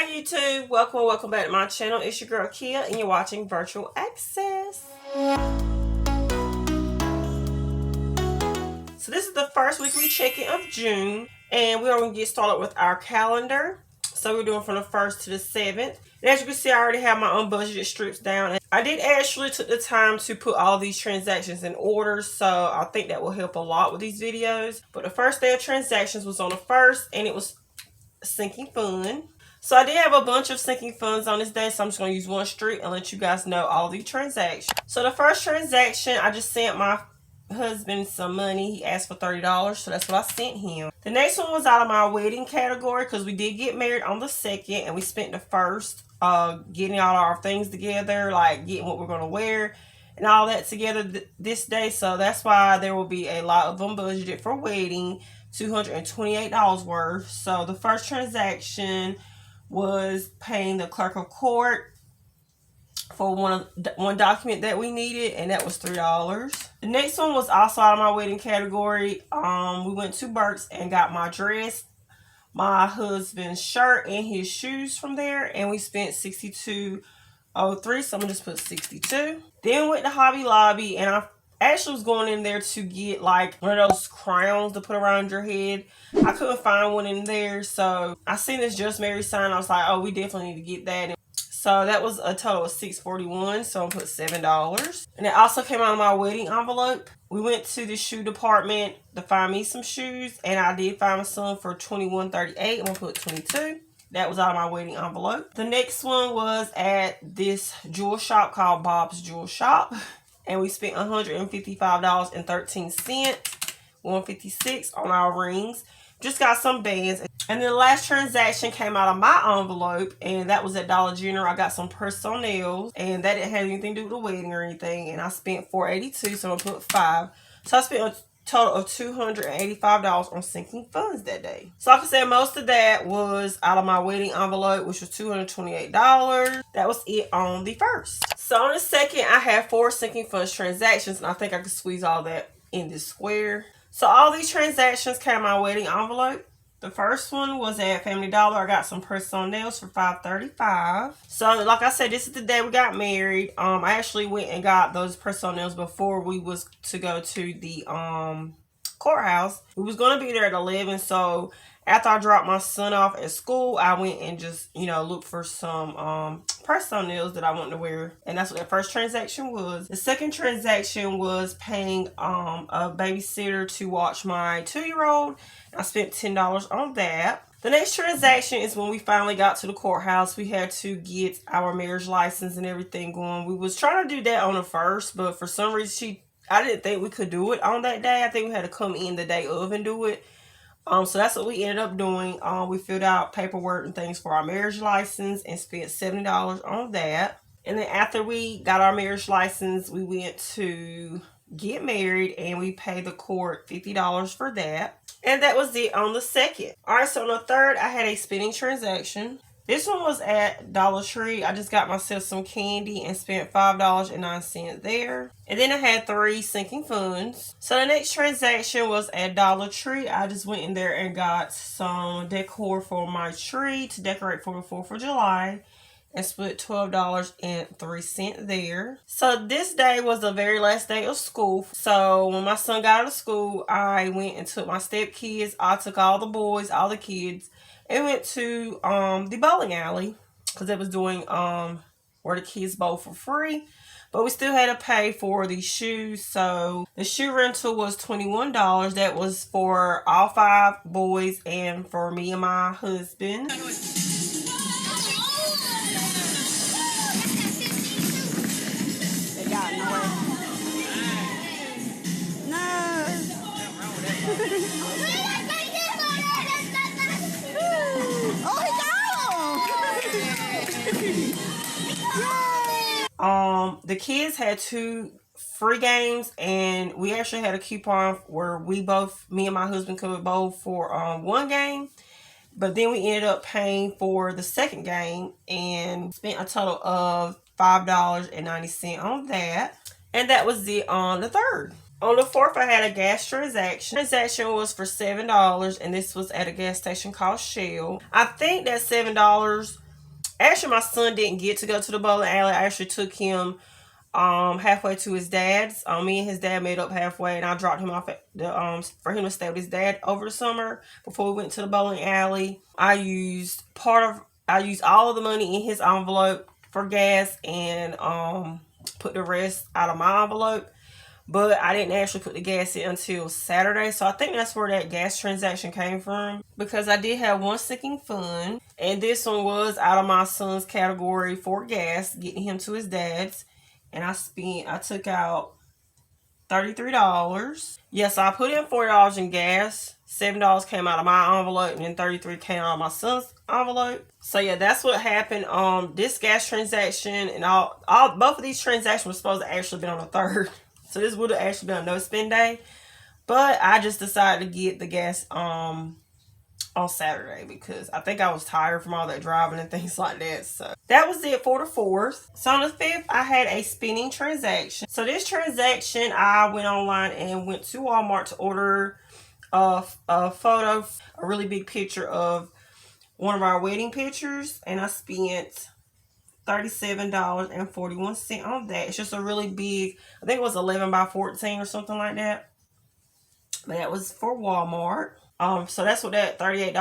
Hey YouTube, welcome back to my channel. It's your girl Kia and you're watching Virtual Access. So this is the first weekly check-in of June and we're going to get started with our calendar. So we're doing from the 1st to the 7th. And as you can see, I already have my unbudgeted strips down. And I did actually took the time to put all these transactions in order, so I think that will help a lot with these videos. But the first day of transactions was on the 1st and it was sinking fun. So I did have a bunch of sinking funds on this day, so I'm just going to use one streak and let you guys know all the transactions. So the first transaction, I just sent my husband some money. He asked for $30, so that's what I sent him. The next one was out of my wedding category because we did get married on the 2nd and we spent the 1st getting all our things together, like getting what we're going to wear and all that together this day. So that's why there will be a lot of them budgeted for wedding, $228 worth. So the first transaction was paying the clerk of court for one document that we needed, and that was $3. The next one was also out of my wedding category. We went to Burke's and got my dress, my husband's shirt, and his shoes from there, and we spent $62.03, so I'm gonna just put 62. Then we went to Hobby Lobby, and I actually was going in there to get like one of those crowns to put around your head. I couldn't find one in there, so I seen this Just Married sign. I was like, oh, we definitely need to get that. So that was a total of $641, so I put $7. And it also came out of my wedding envelope. We went to the shoe department to find me some shoes, and I did find some for $21.38. I'm gonna put 22. That was out of my wedding envelope. The next one was at this jewel shop called Bob's Jewel Shop, and we spent $155.13, $156 on our rings. Just got some bands. And then the last transaction came out of my envelope, and that was at Dollar General. I got some purse-on nails, and that didn't have anything to do with the wedding or anything. And I spent $482, so I'm gonna put 5. So I spent a total of $285 on sinking funds that day. So like I said, most of that was out of my wedding envelope, which was $228. That was it on the 1st. So on the 2nd, I had 4 sinking funds transactions, and I think I could squeeze all that in this square. So all these transactions came out of my wedding envelope. The first one was at Family Dollar. I got some purse-on nails for $5.35. So like I said, this is the day we got married. I actually went and got those purse-on nails before we was to go to the courthouse. We was going to be there at 11, so after I dropped my son off at school, I went and just, looked for some purse-on nails that I wanted to wear. And that's what that first transaction was. The second transaction was paying a babysitter to watch my 2-year-old. I spent $10 on that. The next transaction is when we finally got to the courthouse. We had to get our marriage license and everything going. We was trying to do that on the 1st, but for some reason I didn't think we could do it on that day. I think we had to come in the day of and do it. So that's what we ended up doing. We filled out paperwork and things for our marriage license and spent $70 on that. And then after we got our marriage license, we went to get married and we paid the court $50 for that. And that was it on the 2nd. Alright, so on the 3rd, I had a spending transaction. This one was at Dollar Tree. I just got myself some candy and spent $5.09 there. And then I had 3 sinking funds. So the next transaction was at Dollar Tree. I just went in there and got some decor for my tree to decorate for the 4th of July. And split $12.03 there. So this day was the very last day of school. So when my son got out of school, I went and took my stepkids. I took all the boys, all the kids, and went to the bowling alley because it was doing where the kids bowl for free. But we still had to pay for the shoes. So the shoe rental was $21. That was for all 5 boys and for me and my husband. The kids had 2 free games, and we actually had a coupon where me and my husband could bowl for 1 game. But then we ended up paying for the 2nd game and spent a total of $5.90 on that. And that was it on the 3rd. On the 4th, I had a gas transaction. The transaction was for $7, and this was at a gas station called Shell. I think that $7 Actually, my son didn't get to go to the bowling alley. I actually took him halfway to his dad's. Me and his dad made up halfway, and I dropped him off at the for him to stay with his dad over the summer before we went to the bowling alley. I used all of the money in his envelope for gas, and put the rest out of my envelope. But I didn't actually put the gas in until Saturday. So I think that's where that gas transaction came from. Because I did have one sinking fund. And this one was out of my son's category for gas, getting him to his dad's. And I took out $33. Yes, I put in $40 in gas. $7 came out of my envelope, and then $33 came out of my son's envelope. So yeah, that's what happened. This gas transaction and all both of these transactions were supposed to actually be on the 3rd. So this would have actually been a no spend day. But I just decided to get the gas on Saturday because I think I was tired from all that driving and things like that. So that was it for the 4th. So on the 5th, I had a spending transaction. So this transaction, I went online and went to Walmart to order a photo, a really big picture of one of our wedding pictures, and I spent $37.41 on that. It's just a really big, I think it was 11 by 14 or something like that. But that was for Walmart. So that's what that $38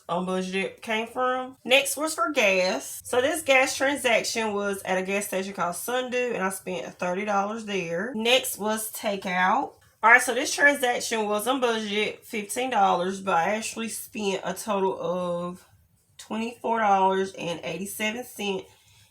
unbudgeted came from. Next was for gas. So this gas transaction was at a gas station called Sundew, and I spent $30 there. Next was takeout. Alright, so this transaction was unbudgeted, $15, but I actually spent a total of $24.87.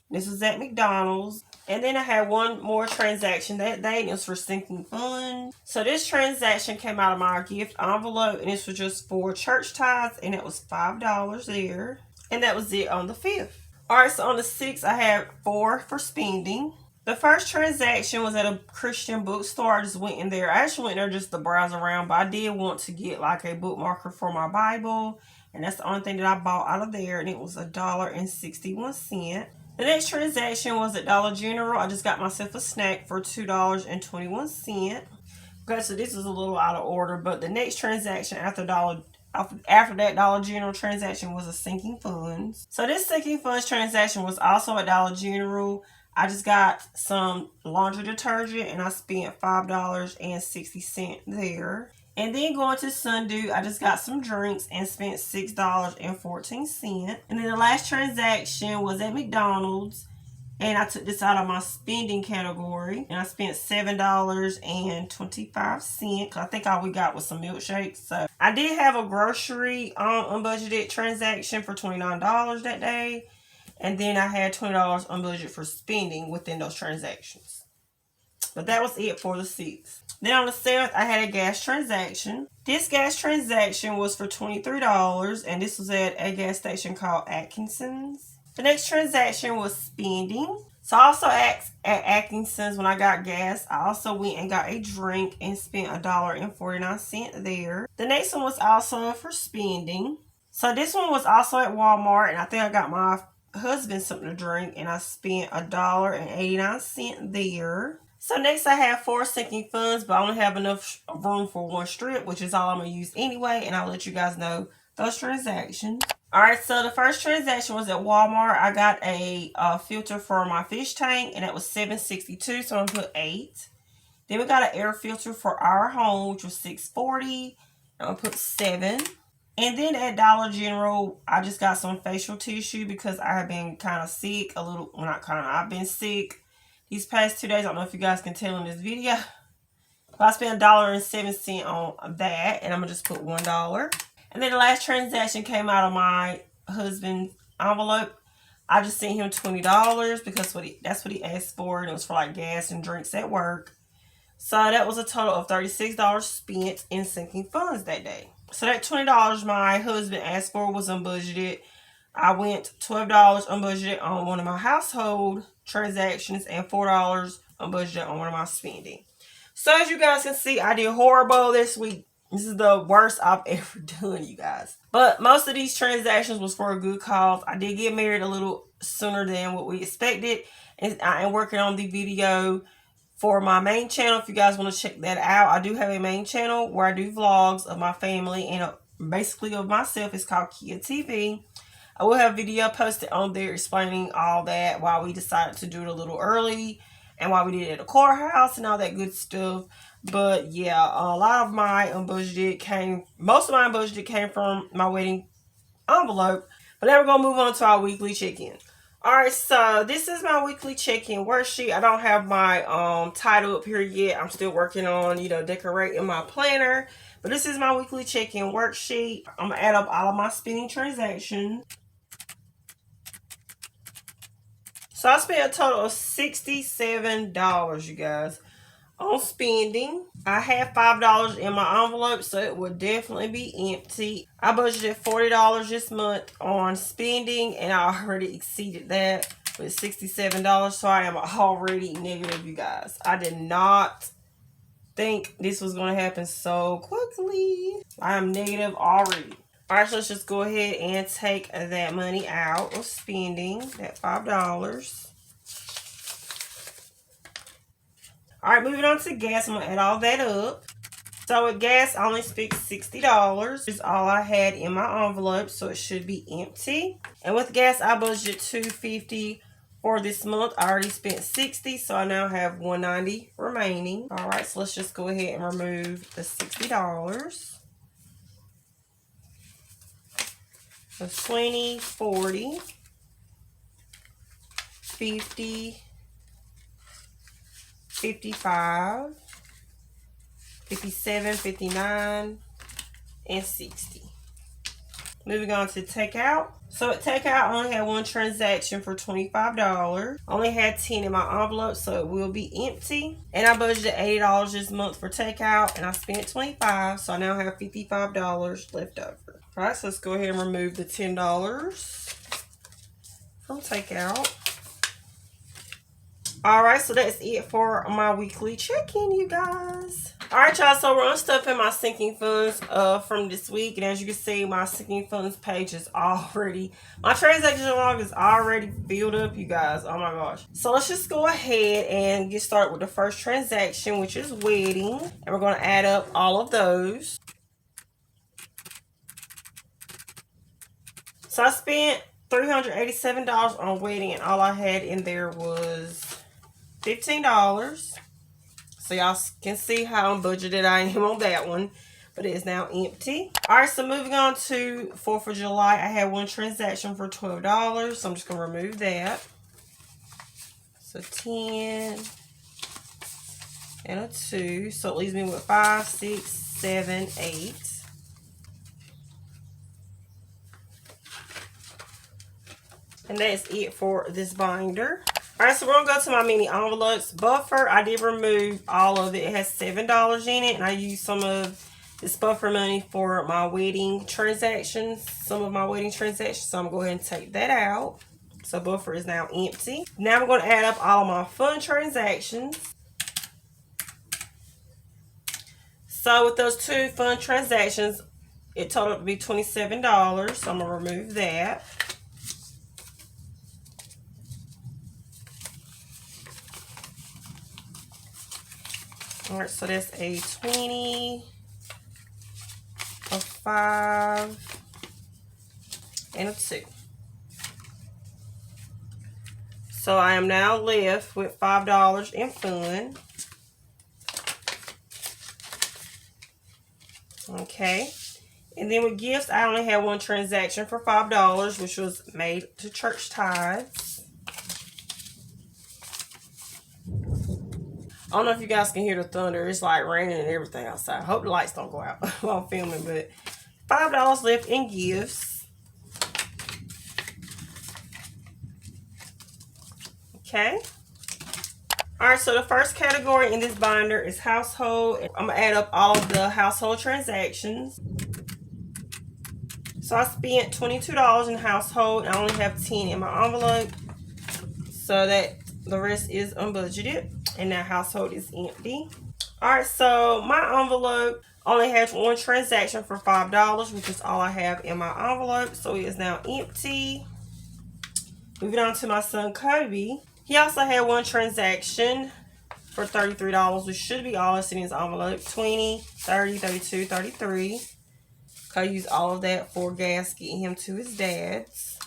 This was at McDonald's. And then I had one more transaction that day, and it was for sinking funds. So this transaction came out of my gift envelope, and this was just for church tithes, and it was $5 there. And that was it on the 5th. Alright, so on the 6th, I had 4 for spending. The first transaction was at a Christian bookstore. I just went in there. I actually went there just to browse around, but I did want to get like a bookmarker for my Bible. And that's the only thing that I bought out of there, and it was $1.61. The next transaction was at Dollar General. I just got myself a snack for $2.21. Okay, so this is a little out of order, but the next transaction after that Dollar General transaction was a sinking funds. So this sinking funds transaction was also at Dollar General. I just got some laundry detergent, and I spent $5.60 there. And then going to Sundew, I just got some drinks and spent $6.14. And then the last transaction was at McDonald's, and I took this out of my spending category, and I spent $7.25. I think all we got was some milkshakes. So I did have a grocery unbudgeted transaction for $29 that day, and then I had $20 unbudgeted for spending within those transactions. But that was it for the 6th. Then on the 7th, I had a gas transaction. This gas transaction was for $23, and this was at a gas station called Atkinson's. The next transaction was spending. So I also at Atkinson's when I got gas. I also went and got a drink and spent $1.49 there. The next one was also for spending. So this one was also at Walmart, and I think I got my husband something to drink, and I spent $1.89 there. So next I have 4 sinking funds, but I only have enough room for 1 strip, which is all I'm going to use anyway, and I'll let you guys know those transactions. Alright, so the first transaction was at Walmart. I got a filter for my fish tank, and that was $7.62, so I'm going to put 8. Then we got an air filter for our home, which was $6.40. I'm going to put 7. And then at Dollar General, I just got some facial tissue because I have been kind of sick. I've been sick these past 2 days. I don't know if you guys can tell in this video. But I spent $1.07 on that, and I'm going to just put $1. And then the last transaction came out of my husband's envelope. I just sent him $20 because that's what he asked for, and it was for like gas and drinks at work. So that was a total of $36 spent in sinking funds that day. So that $20 my husband asked for was unbudgeted. I went $12 unbudgeted on one of my household transactions and $4 unbudgeted on one of my spending. So as you guys can see, I did horrible this week. This is the worst I've ever done, you guys. But most of these transactions was for a good cause. I did get married a little sooner than what we expected. And I am working on the video for my main channel. If you guys want to check that out, I do have a main channel where I do vlogs of my family and basically of myself. It's called Kia TV. I will have a video posted on there explaining all that, why we decided to do it a little early and why we did it at the courthouse and all that good stuff. But yeah, a lot of my most of my unbudgeted came from my wedding envelope. But now we're going to move on to our weekly check-in. Alright, so this is my weekly check-in worksheet. I don't have my title up here yet. I'm still working on, decorating my planner. But this is my weekly check-in worksheet. I'm going to add up all of my spending transactions. So I spent a total of $67, you guys, on spending. I had $5 in my envelope, so it would definitely be empty. I budgeted $40 this month on spending, and I already exceeded that with $67, so I am already negative, you guys. I did not think this was going to happen so quickly. I am negative already. Alright, so let's just go ahead and take that money out of spending, that $5. Alright, moving on to gas. I'm going to add all that up. So with gas, I only spent $60. Is all I had in my envelope, so it should be empty. And with gas, I budgeted $250 for this month. I already spent $60, so I now have $190 remaining. Alright, so let's just go ahead and remove the $60. So 20, 40, 50, 55, 57, 59, and 60. Moving on to takeout. So at takeout, I only had one transaction for $25. I only had 10 in my envelope, so it will be empty. And I budgeted $80 this month for takeout, and I spent $25, so I now have $55 left over. All right, so let's go ahead and remove the $10 from takeout. All right, so that's it for my weekly check-in, you guys. All right, y'all, so we're unstuffing my sinking funds from this week. And as you can see, my sinking funds page is already, my transaction log is already filled up, you guys. Oh my gosh. So let's just go ahead and get started with the first transaction, which is wedding. And we're going to add up all of those. So I spent $387 on wedding, and all I had in there was $15. So y'all can see how budgeted I am on that one, but it is now empty. All right, so moving on to 4th of July, I had one transaction for $12, so I'm just gonna remove that. So 10 and a 2, so it leaves me with 5, 6, 7, 8. And that's it for this binder. All right, so we're going to go to my mini envelopes. Buffer, I did remove all of it. It has $7 in it, and I used some of this buffer money for my wedding transactions, So I'm going to go ahead and take that out. So buffer is now empty. Now I'm going to add up all of my fun transactions. So with those two fun transactions, it totaled to be $27. So I'm going to remove that. All right, so that's a 20, a 5, and a 2. So I am now left with $5 in fun. Okay. And then with gifts, I only had one transaction for $5, which was made to church tithes. I don't know if you guys can hear the thunder. It's like raining and everything outside. I hope the lights don't go out while I'm filming, but $5 left in gifts. Okay. All right, so the first category in this binder is household. I'm going to add up all of the household transactions. So I spent $22 in household. I only have 10 in my envelope, so that the rest is unbudgeted. And now household is empty. All right, so my envelope only has one transaction for $5, which is all I have in my envelope. So it is now empty. Moving on to my son, Kobe. He also had one transaction for $33, which should be all that's in his envelope. 20, 30, 32, 33. Kobe used all of that for gas getting him to his dad's.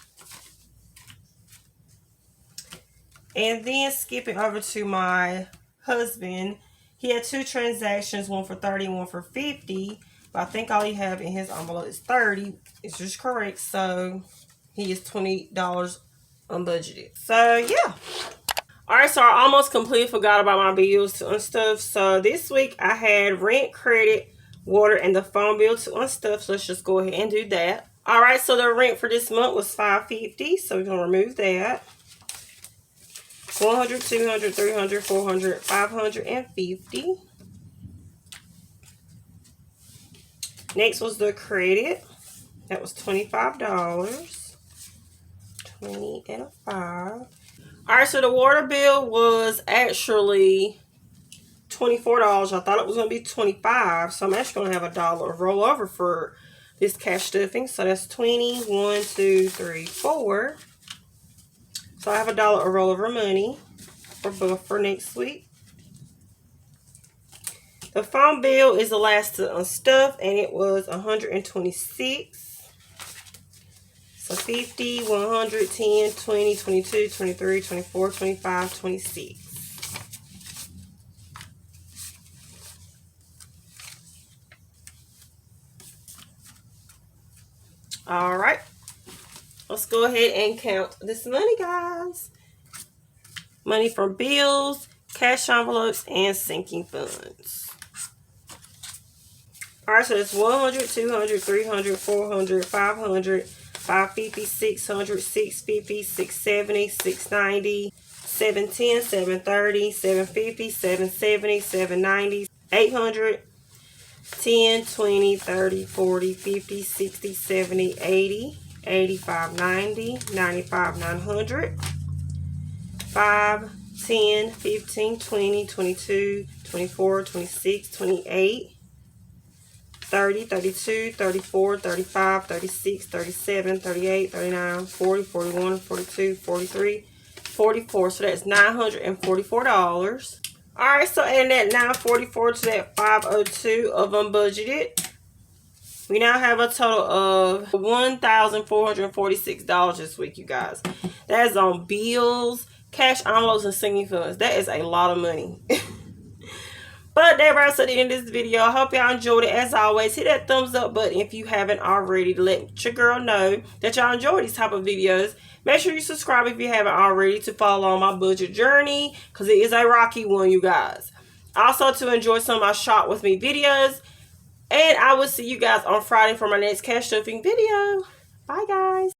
And then skipping over to my husband, he had 2 transactions, one for 30, one for 50. But I think all he have in his envelope is 30. It's just correct. So he is $20 unbudgeted. So yeah. Alright, so I almost completely forgot about my bills to unstuff. So this week I had rent, credit, water, and the phone bill to unstuff. So let's just go ahead and do that. Alright, so the rent for this month was $550. So we're going to remove that. 100, 200, 300, 400, 550. Next was the credit. That was $25. 20 and a 5. Alright, so the water bill was actually $24. I thought it was going to be $25. So I'm actually going to have $1 roll over for this cash stuffing. So that's 20, 1, 2, 3, 4. So I have $1 of rollover money for next week. The phone bill is the last to unstuff, and it was $126. So 50, 100, 10, 20, 22, 23, 24, 25, 26. All right. Let's go ahead and count this money, guys. Money from bills, cash envelopes, and sinking funds. All right, so it's 100, 200, 300, 400, 500, 550, 600, 650, 670, 690, 710, 730, 750, 770, 790, 800, 10, 20, 30, 40, 50, 60, 70, 80, 85, 90, 95, 900, 5, 10, 15, 20, 22, 24, 26, 28, 30, 32, 34, 35, 36, 37, 38, 39, 40, 41, 42, 43, 44. So that's $944. Alright, so adding that $944 to that $502 of unbudgeted, we now have a total of $1,446 this week, you guys. That is on bills, cash envelopes, and sinking funds. That is a lot of money. But that wraps up the end of this video. I hope y'all enjoyed it. As always, hit that thumbs up button if you haven't already to let your girl know that y'all enjoy these type of videos. Make sure you subscribe if you haven't already to follow on my budget journey, because it is a rocky one, you guys. Also, to enjoy some of my shop with me videos. And I will see you guys on Friday for my next cash stuffing video. Bye, guys.